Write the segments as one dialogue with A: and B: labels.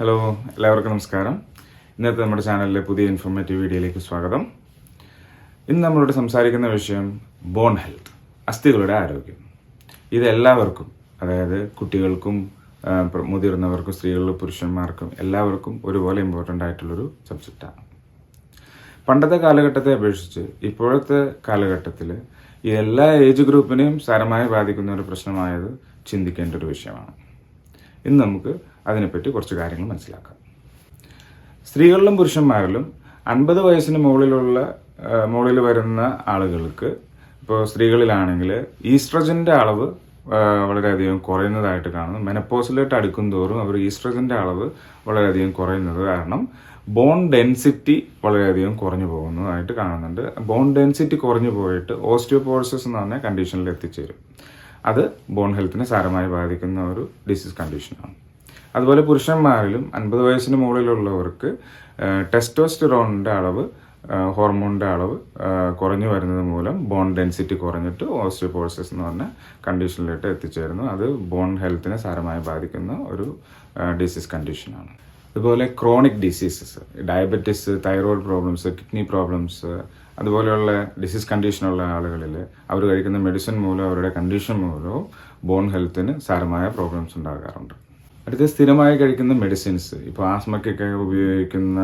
A: Hello, എല്ലാവർക്കും നമസ്കാരം. ഇന്നത്തെ നമ്മുടെ ചാനലിലെ പുതിയ ഇൻഫോർമേറ്റീവ് വീഡിയോയിലേക്ക് സ്വാഗതം. ഇന്ന് നമ്മളോട് സംസാരിക്കുന്ന വിഷയം ബോൺ ഹെൽത്ത്, അസ്ഥികളുടെ ആരോഗ്യം. ഇതെല്ലാവർക്കും, അതായത് കുട്ടികൾക്കും മുതിർന്നവർക്കും സ്ത്രീകളിലും പുരുഷന്മാർക്കും എല്ലാവർക്കും ഒരുപോലെ ഇമ്പോർട്ടൻ്റ് ആയിട്ടുള്ളൊരു സബ്ജക്റ്റാണ്. പണ്ടത്തെ കാലഘട്ടത്തെ അപേക്ഷിച്ച് ഇപ്പോഴത്തെ കാലഘട്ടത്തിൽ ഈ എല്ലാ ഏജ് ഗ്രൂപ്പിനെയും സാരമായി ബാധിക്കുന്ന ഒരു പ്രശ്നമായത് ചിന്തിക്കേണ്ട ഒരു വിഷയമാണ്. ഇന്ന് നമുക്ക് അതിനെപ്പറ്റി കുറച്ച് കാര്യങ്ങൾ മനസ്സിലാക്കാം. സ്ത്രീകളിലും പുരുഷന്മാരിലും 50 വയസ്സിന് മുകളിൽ വരുന്ന ആളുകൾക്ക്, ഇപ്പോൾ സ്ത്രീകളിലാണെങ്കിൽ ഈസ്ട്രജൻ്റെ അളവ് വളരെയധികം കുറയുന്നതായിട്ട് കാണുന്നു. മെനപ്പോസിലോട്ട് അടുക്കും തോറും അവർ ഈസ്ട്രജൻ്റെ അളവ് വളരെയധികം കുറയുന്നത് കാരണം ബോൺ ഡെൻസിറ്റി വളരെയധികം കുറഞ്ഞു പോകുന്നതായിട്ട് കാണുന്നുണ്ട്. ബോൺ ഡെൻസിറ്റി കുറഞ്ഞു പോയിട്ട് ഓസ്റ്റിയോപോറോസിസ് എന്ന് പറഞ്ഞ കണ്ടീഷനിൽ എത്തിച്ചേരും. അത് ബോൺ ഹെൽത്തിനെ സാരമായി ബാധിക്കുന്ന ഒരു ഡിസീസ് കണ്ടീഷനാണ്. അതുപോലെ പുരുഷന്മാരിലും 50 വയസ്സിന് മുകളിലുള്ളവർക്ക് ടെസ്റ്റോസ്റ്റെറോണിൻ്റെ അളവ്, ഹോർമോണിൻ്റെ അളവ് കുറഞ്ഞു വരുന്നത് മൂലം ബോൺ ഡെൻസിറ്റി കുറഞ്ഞിട്ട് ഓസ്റ്റിയോപോറോസിസ് എന്ന് പറഞ്ഞ കണ്ടീഷനിലോട്ട് എത്തിച്ചേരുന്നു. അത് ബോൺ ഹെൽത്തിനെ സാരമായി ബാധിക്കുന്ന ഒരു ഡിസീസ് കണ്ടീഷനാണ്. അതുപോലെ chronic diseases, diabetes, thyroid problems, kidney problems, അതുപോലെയുള്ള ഡിസീസ് കണ്ടീഷനുള്ള ആളുകളിൽ അവർ കഴിക്കുന്ന മെഡിസിൻ മൂലം, അവരുടെ കണ്ടീഷൻ മൂലവും ബോൺ ഹെൽത്തിന് സാരമായ പ്രോബ്ലംസ് ഉണ്ടാകാറുണ്ട്. അടുത്ത സ്ഥിരമായി കഴിക്കുന്ന മെഡിസിൻസ്, ഇപ്പോൾ ആസ്മയ്ക്കൊക്കെ ഉപയോഗിക്കുന്ന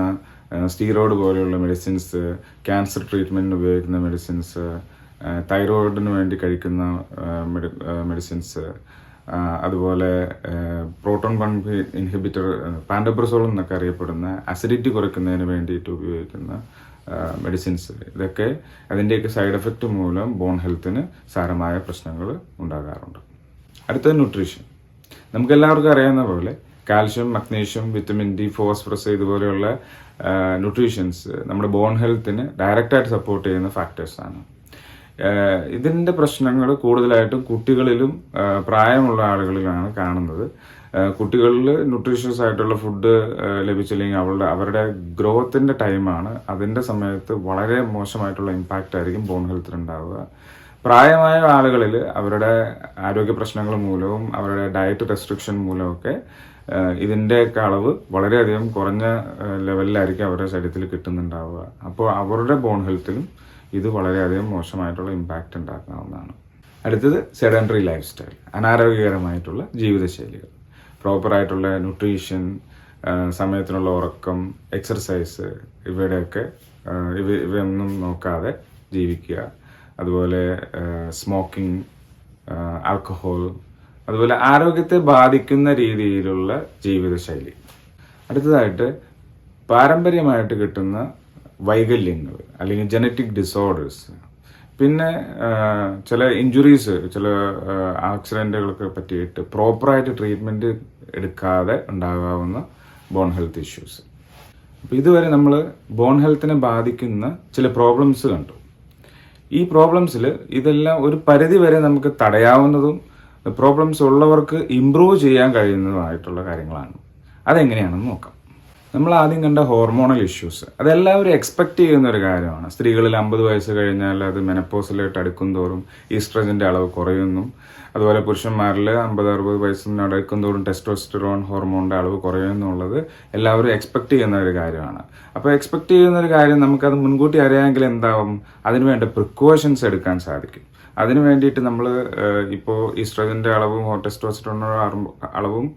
A: സ്റ്റീറോയിഡ് പോലെയുള്ള മെഡിസിൻസ്, ക്യാൻസർ ട്രീറ്റ്മെൻറ്റിന് ഉപയോഗിക്കുന്ന മെഡിസിൻസ്, തൈറോയിഡിന് വേണ്ടി കഴിക്കുന്ന മെഡിസിൻസ്, അതുപോലെ പ്രോട്ടോൺ പമ്പ് ഇൻഹിബിറ്റർ, പാൻഡബ്രസോൾ എന്നൊക്കെ അറിയപ്പെടുന്ന അസിഡിറ്റി കുറയ്ക്കുന്നതിന് വേണ്ടിയിട്ട് ഉപയോഗിക്കുന്ന മെഡിസിൻസ്, ഇതൊക്കെ അതിൻ്റെയൊക്കെ സൈഡ് എഫക്റ്റ് മൂലം ബോൺ ഹെൽത്തിന് സാരമായ പ്രശ്നങ്ങൾ ഉണ്ടാകാറുണ്ട്. അടുത്തത് ന്യൂട്രീഷൻ. നമുക്കെല്ലാവർക്കും അറിയാവുന്ന പോലെ calcium, magnesium, vitamin D, phosphorus ഇതുപോലെയുള്ള ന്യൂട്രീഷൻസ് നമ്മുടെ ബോൺ ഹെൽത്തിന് ഡയറക്റ്റായിട്ട് സപ്പോർട്ട് ചെയ്യുന്ന ഫാക്ടേഴ്സാണ്. ഇതിൻ്റെ പ്രശ്നങ്ങൾ കൂടുതലായിട്ടും കുട്ടികളിലും പ്രായമുള്ള ആളുകളിലാണ് കാണുന്നത്. കുട്ടികളിൽ ന്യൂട്രീഷ്യസ് ആയിട്ടുള്ള ഫുഡ് ലഭിച്ചില്ലെങ്കിൽ അവരുടെ ഗ്രോത്തിൻ്റെ ടൈമാണ്. അതിൻ്റെ സമയത്ത് വളരെ മോശമായിട്ടുള്ള ഇമ്പാക്റ്റ് ആയിരിക്കും ബോൺ ഹെൽത്തിനുണ്ടാവുക. പ്രായമായ ആളുകളിൽ അവരുടെ ആരോഗ്യ പ്രശ്നങ്ങൾ മൂലവും അവരുടെ ഡയറ്റ് റെസ്ട്രിക്ഷൻ മൂലമൊക്കെ ഇതിൻ്റെയൊക്കെ അളവ് വളരെയധികം കുറഞ്ഞ ലെവലിലായിരിക്കും അവരുടെ ശരീരത്തിൽ കിട്ടുന്നുണ്ടാവുക. അപ്പോൾ അവരുടെ ബോൺ ഹെൽത്തിലും ഇത് വളരെയധികം മോശമായിട്ടുള്ള ഇമ്പാക്റ്റ് ഉണ്ടാക്കാവുന്നതാണ്. അടുത്തത് സെഡൻറ്ററി ലൈഫ് സ്റ്റൈൽ, അനാരോഗ്യകരമായിട്ടുള്ള ജീവിതശൈലികൾ. പ്രോപ്പറായിട്ടുള്ള ന്യൂട്രീഷൻ, സമയത്തിനുള്ള ഉറക്കം, എക്സർസൈസ് ഇവയൊന്നും നോക്കാതെ ജീവിക്കുക. അതുപോലെ സ്മോക്കിംഗ്, ആൽക്കഹോൾ, അതുപോലെ ആരോഗ്യത്തെ ബാധിക്കുന്ന രീതിയിലുള്ള ജീവിതശൈലി. അടുത്തതായിട്ട് പാരമ്പര്യമായിട്ട് കിട്ടുന്ന വൈകല്യങ്ങൾ അല്ലെങ്കിൽ ജനറ്റിക് ഡിസോർഡേഴ്സ്, പിന്നെ ചില ഇഞ്ചുറീസ്, ചില ആക്സിഡൻറ്റുകളൊക്കെ പറ്റിയിട്ട് പ്രോപ്പറായിട്ട് ട്രീറ്റ്മെൻറ്റ് എടുക്കാതെ ഉണ്ടാകാവുന്ന ബോൺ ഹെൽത്ത് ഇഷ്യൂസ്. അപ്പോൾ ഇതുവരെ നമ്മൾ ബോൺ ഹെൽത്തിനെ ബാധിക്കുന്ന ചില പ്രോബ്ലംസ് കണ്ടു. ഈ പ്രോബ്ലംസിൽ ഇതെല്ലാം ഒരു പരിധി വരെ നമുക്ക് തടയാവുന്നതും പ്രോബ്ലംസ് ഉള്ളവർക്ക് ഇമ്പ്രൂവ് ചെയ്യാൻ കഴിയുന്നതുമായിട്ടുള്ള കാര്യങ്ങളാണ്. അതെങ്ങനെയാണെന്ന് നോക്കാം. നമ്മൾ ആദ്യം കണ്ട ഹോർമോണൽ ഇഷ്യൂസ്, അതെല്ലാവരും എക്സ്പെക്റ്റ് ചെയ്യുന്ന ഒരു കാര്യമാണ്. സ്ത്രീകളിൽ 50 വയസ്സ് കഴിഞ്ഞാൽ അത് മെനപ്പോസിലോട്ട് അടുക്കും തോറും ഈസ്ട്രജൻ്റെ അളവ് കുറയുന്നു. അതുപോലെ പുരുഷന്മാരിൽ 50-60 വയസ്സിന് അടുക്കും തോറും ടെസ്റ്റോസ്റ്റെറോൺ ഹോർമോണിൻ്റെ അളവ് കുറയുമെന്നുള്ളത് എല്ലാവരും എക്സ്പെക്റ്റ് ചെയ്യുന്ന ഒരു കാര്യമാണ്. അപ്പോൾ എക്സ്പെക്റ്റ് ചെയ്യുന്ന ഒരു കാര്യം നമുക്കത് മുൻകൂട്ടി അറിയാമെങ്കിൽ എന്താവും, അതിനുവേണ്ട പ്രിക്കോഷൻസ് എടുക്കാൻ സാധിക്കും. അതിനു വേണ്ടിയിട്ട് നമ്മൾ ഇപ്പോൾ ഈസ്ട്രജൻ്റെ അളവും ടെസ്റ്റോസ്റ്റെറോണിൻ്റെ അളവും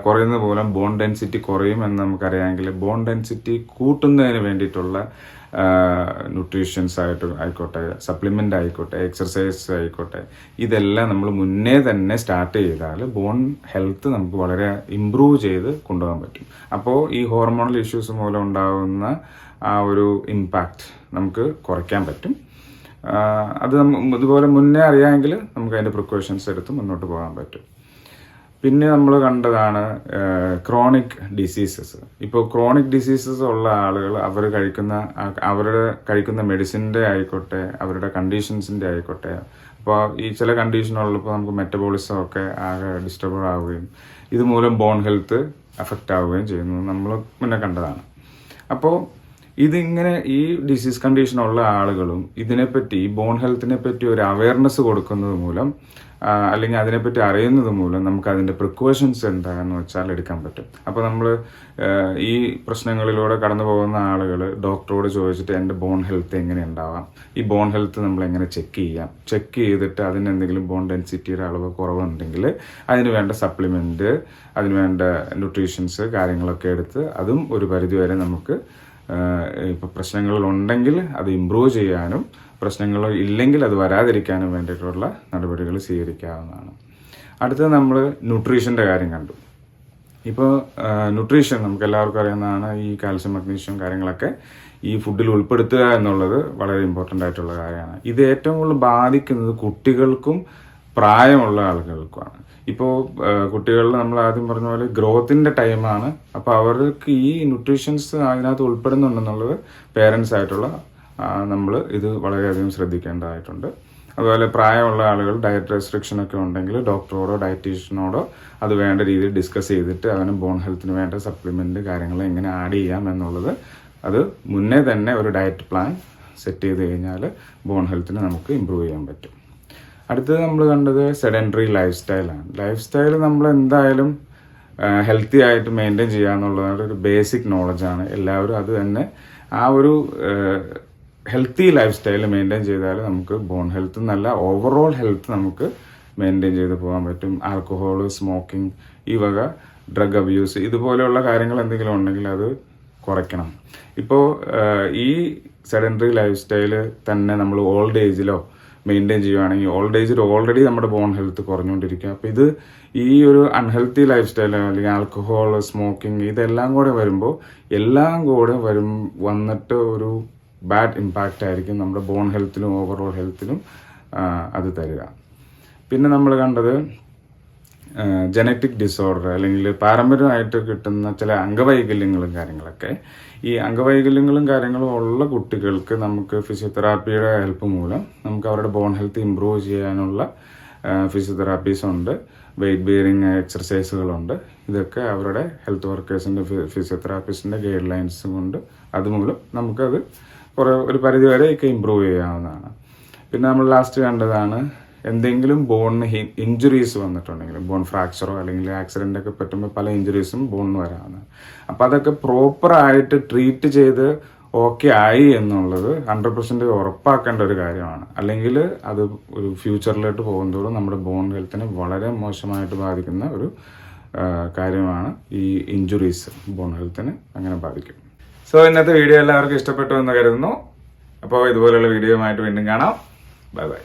A: കുറയുന്ന മൂലം ബോൺ ഡെൻസിറ്റി കുറയും എന്ന് നമുക്കറിയാമെങ്കിൽ ബോൺ ഡെൻസിറ്റി കൂട്ടുന്നതിന് വേണ്ടിയിട്ടുള്ള ന്യൂട്രീഷൻസ് ആയിക്കോട്ടെ, സപ്ലിമെൻ്റ് ആയിക്കോട്ടെ, എക്സർസൈസ് ആയിക്കോട്ടെ, ഇതെല്ലാം നമ്മൾ മുന്നേ തന്നെ സ്റ്റാർട്ട് ചെയ്താൽ ബോൺ ഹെൽത്ത് നമുക്ക് വളരെ ഇമ്പ്രൂവ് ചെയ്ത് കൊണ്ടുപോകാൻ പറ്റും. അപ്പോൾ ഈ ഹോർമോണൽ ഇഷ്യൂസ് മൂലം ഉണ്ടാകുന്ന ആ ഒരു ഇമ്പാക്റ്റ് നമുക്ക് കുറയ്ക്കാൻ പറ്റും. അത് ഇതുപോലെ മുന്നേ അറിയാമെങ്കിൽ നമുക്ക് അതിൻ്റെ പ്രിക്കോഷൻസ് എടുത്ത് മുന്നോട്ട് പോകാൻ പറ്റും. പിന്നെ നമ്മൾ കണ്ടതാണ് ക്രോണിക് ഡിസീസസ്. ഇപ്പോൾ ക്രോണിക് ഡിസീസസ് ഉള്ള ആളുകൾ അവരുടെ കഴിക്കുന്ന മെഡിസിൻ്റെ ആയിക്കോട്ടെ, അവരുടെ കണ്ടീഷൻസിൻ്റെ ആയിക്കോട്ടെ, അപ്പോൾ ഈ ചില കണ്ടീഷനുള്ളപ്പോൾ നമുക്ക് മെറ്റബോളിസം ഒക്കെ ആകെ ഡിസ്റ്റർബ് ആവുകയും ഇതുമൂലം ബോൺ ഹെൽത്ത് അഫക്റ്റ് ആവുകയും ചെയ്യുന്നു, നമ്മൾ മുന്നേ കണ്ടതാണ്. അപ്പോൾ ഇതിങ്ങനെ ഈ ഡിസീസ് കണ്ടീഷനുള്ള ആളുകളും ഇതിനെപ്പറ്റി, ഈ ബോൺ ഹെൽത്തിനെ പറ്റി ഒരു അവയർനെസ് കൊടുക്കുന്നത് മൂലം അല്ലെങ്കിൽ അതിനെപ്പറ്റി അറിയുന്നത് മൂലം നമുക്ക് അതിൻ്റെ പ്രിക്കോഷൻസ് എന്താണെന്ന് വെച്ചാൽ എടുക്കാൻ പറ്റും. അപ്പോൾ നമ്മൾ ഈ പ്രശ്നങ്ങളിലൂടെ കടന്നു പോകുന്ന ആളുകൾ ഡോക്ടറോട് ചോദിച്ചിട്ട് എൻ്റെ ബോൺ ഹെൽത്ത് എങ്ങനെ ഉണ്ടാവാം, ഈ ബോൺ ഹെൽത്ത് നമ്മൾ എങ്ങനെ ചെക്ക് ചെയ്യാം, ചെക്ക് ചെയ്തിട്ട് അതിന് എന്തെങ്കിലും ബോൺ ഡെൻസിറ്റിയുടെ അളവ് കുറവുണ്ടെങ്കിൽ അതിന് വേണ്ട സപ്ലിമെൻറ്റ്, അതിന് വേണ്ട ന്യൂട്രീഷൻസ് കാര്യങ്ങളൊക്കെ എടുത്ത് അതും ഒരു പരിധിവരെ നമുക്ക് ഇപ്പോൾ പ്രശ്നങ്ങളുണ്ടെങ്കിൽ അത് ഇമ്പ്രൂവ് ചെയ്യാനും പ്രശ്നങ്ങൾ ഇല്ലെങ്കിൽ അത് വരാതിരിക്കാനും വേണ്ടിയിട്ടുള്ള നടപടികൾ സ്വീകരിക്കാവുന്നതാണ്. അടുത്തത് നമ്മൾ ന്യൂട്രീഷൻ്റെ കാര്യം കണ്ടു. ഇപ്പോൾ ന്യൂട്രീഷൻ നമുക്ക് എല്ലാവർക്കും അറിയുന്നതാണ്. ഈ കാൽസ്യം, മഗ്നീഷ്യം കാര്യങ്ങളൊക്കെ ഈ ഫുഡിൽ ഉൾപ്പെടുത്തുക എന്നുള്ളത് വളരെ ഇമ്പോർട്ടൻ്റ് ആയിട്ടുള്ള കാര്യമാണ്. ഇത് ഏറ്റവും കൂടുതൽ ബാധിക്കുന്നത് കുട്ടികൾക്കും പ്രായമുള്ള ആളുകൾക്കുമാണ്. ഇപ്പോൾ കുട്ടികളിൽ നമ്മൾ ആദ്യം പറഞ്ഞ പോലെ ഗ്രോത്തിൻ്റെ ടൈമാണ്. അപ്പോൾ അവർക്ക് ഈ ന്യൂട്രീഷൻസ് അതിനകത്ത് ഉൾപ്പെടുന്നുണ്ടെന്നുള്ളത് പേരൻസ് ആയിട്ടുള്ള നമ്മൾ ഇത് വളരെയധികം ശ്രദ്ധിക്കേണ്ടതായിട്ടുണ്ട്. അതുപോലെ പ്രായമുള്ള ആളുകൾ ഡയറ്റ് റെസ്ട്രിക്ഷൻ ഒക്കെ ഉണ്ടെങ്കിൽ ഡോക്ടറോടോ ഡയറ്റീഷ്യനോടോ അത് വേണ്ട രീതിയിൽ ഡിസ്കസ് ചെയ്തിട്ട് അവന് ബോൺ ഹെൽത്തിന് വേണ്ട സപ്ലിമെൻറ്റ് കാര്യങ്ങൾ എങ്ങനെ ആഡ് ചെയ്യാം എന്നുള്ളത് അത് മുന്നേ തന്നെ ഒരു ഡയറ്റ് പ്ലാൻ സെറ്റ് ചെയ്ത് കഴിഞ്ഞാൽ ബോൺ ഹെൽത്തിന് നമുക്ക് ഇമ്പ്രൂവ് ചെയ്യാൻ പറ്റും. അടുത്തത് നമ്മൾ കണ്ടത് സെഡൻറ്ററി ലൈഫ് സ്റ്റൈലാണ്. ലൈഫ് സ്റ്റൈൽ നമ്മൾ എന്തായാലും ഹെൽത്തി ആയിട്ട് മെയിൻറ്റെയിൻ ചെയ്യുക എന്നുള്ളത് ഒരു ബേസിക് നോളജാണ്. എല്ലാവരും അത് തന്നെ ആ ഒരു ഹെൽത്തി ലൈഫ് സ്റ്റൈൽ മെയിൻറ്റെയിൻ ചെയ്താൽ നമുക്ക് ബോൺ ഹെൽത്ത് എന്നല്ല ഓവറോൾ ഹെൽത്ത് നമുക്ക് മെയിൻറ്റെയിൻ ചെയ്ത് പോകാൻ പറ്റും. ആൽക്കഹോൾ, സ്മോക്കിംഗ്, ഈ വക ഡ്രഗ് അബ്യൂസ് ഇതുപോലെയുള്ള കാര്യങ്ങൾ എന്തെങ്കിലും ഉണ്ടെങ്കിൽ അത് കുറയ്ക്കണം. ഇപ്പോൾ ഈ സെഡൻറ്ററി ലൈഫ് സ്റ്റൈല് തന്നെ നമ്മൾ ഓൾഡ് ഏജിലോ മെയിൻറ്റെയിൻ ചെയ്യുകയാണെങ്കിൽ ഓൾഡ് ഏജിൽ ഓൾറെഡി നമ്മുടെ ബോൺ ഹെൽത്ത് കുറഞ്ഞുകൊണ്ടിരിക്കുക. അപ്പോൾ ഇത് ഈ ഒരു അൺഹെൽത്തി ലൈഫ് സ്റ്റൈൽ അല്ലെങ്കിൽ ആൽക്കഹോൾ, സ്മോക്കിംഗ് ഇതെല്ലാം കൂടെ വരുമ്പോൾ എല്ലാം കൂടെ വന്നിട്ട് ഒരു ബാഡ് ഇമ്പാക്റ്റ് ആയിരിക്കും നമ്മുടെ ബോൺ ഹെൽത്തിലും ഓവറോൾ ഹെൽത്തിലും അത് തരിക. പിന്നെ നമ്മൾ കണ്ടത് ജനറ്റിക് ഡിസോർഡർ അല്ലെങ്കിൽ പാരമ്പര്യമായിട്ട് കിട്ടുന്ന ചില അംഗവൈകല്യങ്ങളും കാര്യങ്ങളൊക്കെ. ഈ അംഗവൈകല്യങ്ങളും കാര്യങ്ങളും ഉള്ള കുട്ടികൾക്ക് നമുക്ക് ഫിസിയോതെറാപ്പിയുടെ ഹെൽപ്പ് മൂലം നമുക്ക് അവരുടെ ബോൺ ഹെൽത്ത് ഇമ്പ്രൂവ് ചെയ്യാനുള്ള ഫിസിയോതെറാപ്പീസ് ഉണ്ട്, വെയ്റ്റ് ബിയറിങ് എക്സർസൈസുകളുണ്ട്. ഇതൊക്കെ അവരുടെ ഹെൽത്ത് വർക്കേഴ്സിൻ്റെ ഫിസിയോതെറാപ്പിസ്റ്റിൻ്റെ ഗൈഡ് ലൈൻസ് കൊണ്ട് അതുമൂലം നമുക്കത് ഒരു പരിധി വരെയൊക്കെ ഇമ്പ്രൂവ് ചെയ്യാവുന്നതാണ്. പിന്നെ നമ്മൾ ലാസ്റ്റ് കണ്ടതാണ് എന്തെങ്കിലും ബോണിന് ഇഞ്ചുറീസ് വന്നിട്ടുണ്ടെങ്കിൽ ബോൺ ഫ്രാക്ചറോ അല്ലെങ്കിൽ ആക്സിഡൻ്റ് ഒക്കെ പറ്റുമ്പോൾ പല ഇഞ്ചുറീസും ബോണിന് വരാവുന്നതാണ്. അപ്പോൾ അതൊക്കെ പ്രോപ്പറായിട്ട് ട്രീറ്റ് ചെയ്ത് ഓക്കെ ആയി എന്നുള്ളത് 100% ഉറപ്പാക്കേണ്ട ഒരു കാര്യമാണ്. അല്ലെങ്കിൽ അത് ഒരു ഫ്യൂച്ചറിലോട്ട് പോകുന്നതോടും നമ്മുടെ ബോൺ ഹെൽത്തിനെ വളരെ മോശമായിട്ട് ബാധിക്കുന്ന ഒരു കാര്യമാണ് ഈ ഇഞ്ചുറീസ്. ബോൺ ഹെൽത്തിനെ അങ്ങനെ ബാധിക്കും. സോ ഇന്നത്തെ വീഡിയോ എല്ലാവർക്കും ഇഷ്ടപ്പെട്ടു എന്ന് കരുതുന്നു. അപ്പോൾ ഇതുപോലെയുള്ള വീഡിയോയുമായിട്ട് വീണ്ടും കാണാം. Bye bye.